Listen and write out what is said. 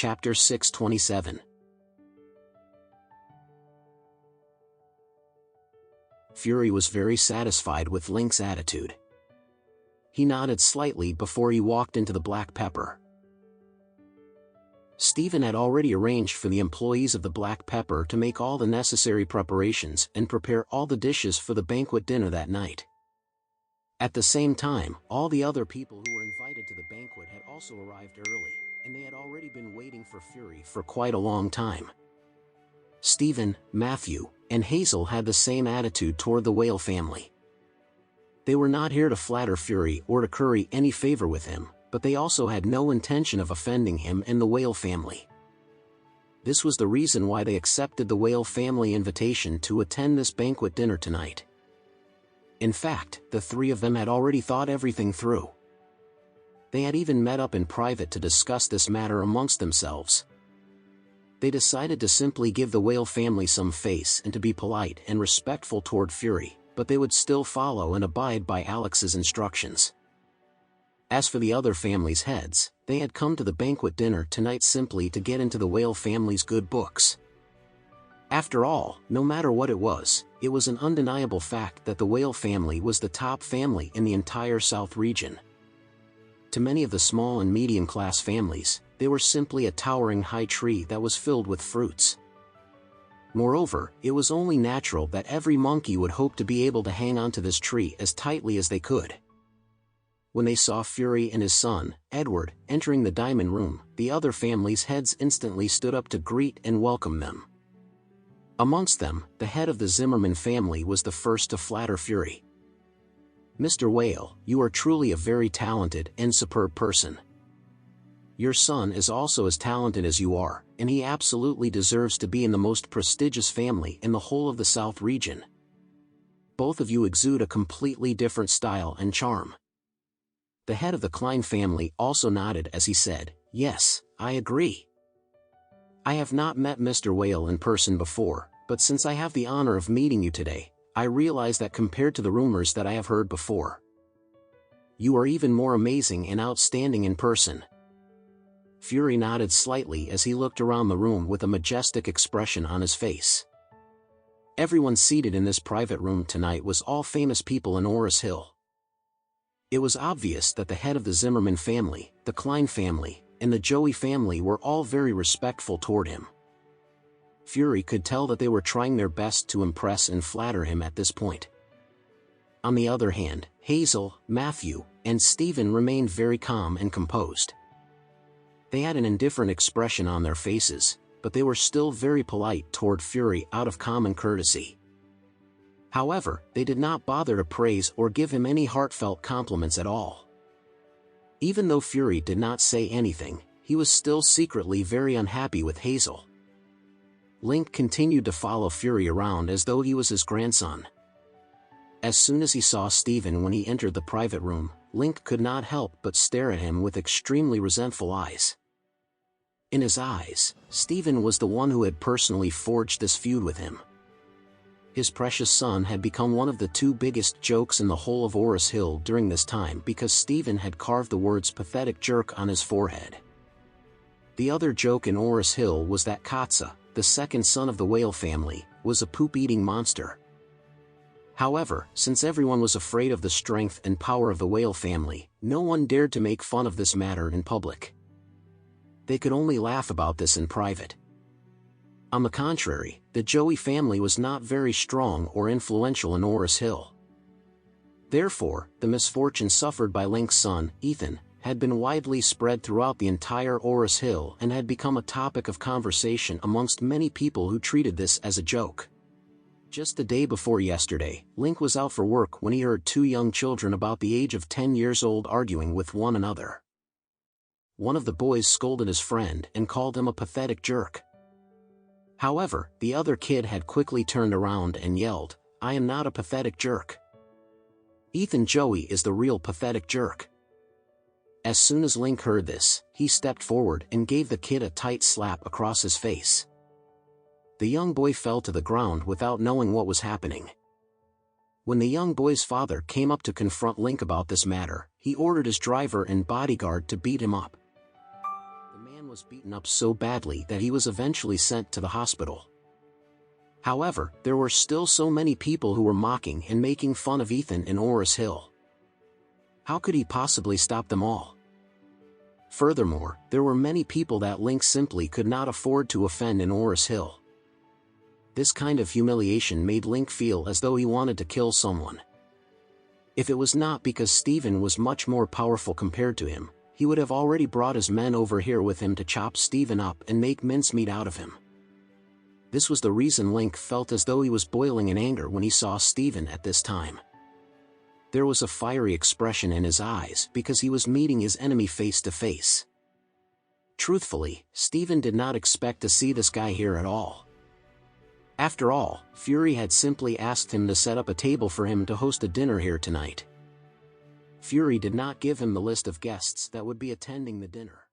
Chapter 627. Fury was very satisfied with Link's attitude. He nodded slightly before he walked into the Black Pepper. Stephen had already arranged for the employees of the Black Pepper to make all the necessary preparations and prepare all the dishes for the banquet dinner that night. At the same time, all the other people who were invited to the banquet had also arrived early, and they had already been waiting for Fury for quite a long time. Stephen, Matthew, and Hazel had the same attitude toward the Whale family. They were not here to flatter Fury or to curry any favor with him, but they also had no intention of offending him and the Whale family. This was the reason why they accepted the Whale family invitation to attend this banquet dinner tonight. In fact, the three of them had already thought everything through. They had even met up in private to discuss this matter amongst themselves. They decided to simply give the Whale family some face and to be polite and respectful toward Fury, but they would still follow and abide by Alex's instructions. As for the other families' heads, they had come to the banquet dinner tonight simply to get into the Whale family's good books. After all, no matter what it was an undeniable fact that the Whale family was the top family in the entire South region. To many of the small and medium-class families, they were simply a towering high tree that was filled with fruits. Moreover, it was only natural that every monkey would hope to be able to hang onto this tree as tightly as they could. When they saw Fury and his son, Edward, entering the diamond room, the other families' heads instantly stood up to greet and welcome them. Amongst them, the head of the Zimmerman family was the first to flatter Fury. "Mr. Whale, you are truly a very talented and superb person. Your son is also as talented as you are, and he absolutely deserves to be in the most prestigious family in the whole of the South region. Both of you exude a completely different style and charm." The head of the Klein family also nodded as he said, "Yes, I agree. I have not met Mr. Whale in person before, but since I have the honor of meeting you today, I realize that compared to the rumors that I have heard before, you are even more amazing and outstanding in person." Fury nodded slightly as he looked around the room with a majestic expression on his face. Everyone seated in this private room tonight was all famous people in Oris Hill. It was obvious that the head of the Zimmerman family, the Klein family, and the Joey family were all very respectful toward him. Fury could tell that they were trying their best to impress and flatter him at this point. On the other hand, Hazel, Matthew, and Stephen remained very calm and composed. They had an indifferent expression on their faces, but they were still very polite toward Fury out of common courtesy. However, they did not bother to praise or give him any heartfelt compliments at all. Even though Fury did not say anything, he was still secretly very unhappy with Hazel. Link continued to follow Fury around as though he was his grandson. As soon as he saw Stephen when he entered the private room, Link could not help but stare at him with extremely resentful eyes. In his eyes, Stephen was the one who had personally forged this feud with him. His precious son had become one of the two biggest jokes in the whole of Oris Hill during this time because Stephen had carved the words "pathetic jerk" on his forehead. The other joke in Oris Hill was that Katza, the second son of the Whale family, was a poop-eating monster. However, since everyone was afraid of the strength and power of the Whale family, no one dared to make fun of this matter in public. They could only laugh about this in private. On the contrary, the Joey family was not very strong or influential in Oris Hill. Therefore, the misfortune suffered by Link's son, Ethan, had been widely spread throughout the entire Oris Hill and had become a topic of conversation amongst many people who treated this as a joke. Just the day before yesterday, Link was out for work when he heard two young children about the age of 10 years old arguing with one another. One of the boys scolded his friend and called him a pathetic jerk. However, the other kid had quickly turned around and yelled, "I am not a pathetic jerk. Ethan Joey is the real pathetic jerk." As soon as Link heard this, he stepped forward and gave the kid a tight slap across his face. The young boy fell to the ground without knowing what was happening. When the young boy's father came up to confront Link about this matter, he ordered his driver and bodyguard to beat him up. The man was was beaten up so badly that he was eventually sent to the hospital. However, there were still so many people who were mocking and making fun of Ethan in Orris Hill. How could he possibly stop them all? Furthermore, there were many people that Link simply could not afford to offend in Orris Hill. This kind of humiliation made Link feel as though he wanted to kill someone. If it was not because Steven was much more powerful compared to him, he would have already brought his men over here with him to chop Steven up and make mincemeat out of him. This was the reason Link felt as though he was boiling in anger when he saw Steven at this time. There was a fiery expression in his eyes because he was meeting his enemy face to face. Truthfully, Steven did not expect to see this guy here at all. After all, Fury had simply asked him to set up a table for him to host a dinner here tonight. Fury did not give him the list of guests that would be attending the dinner.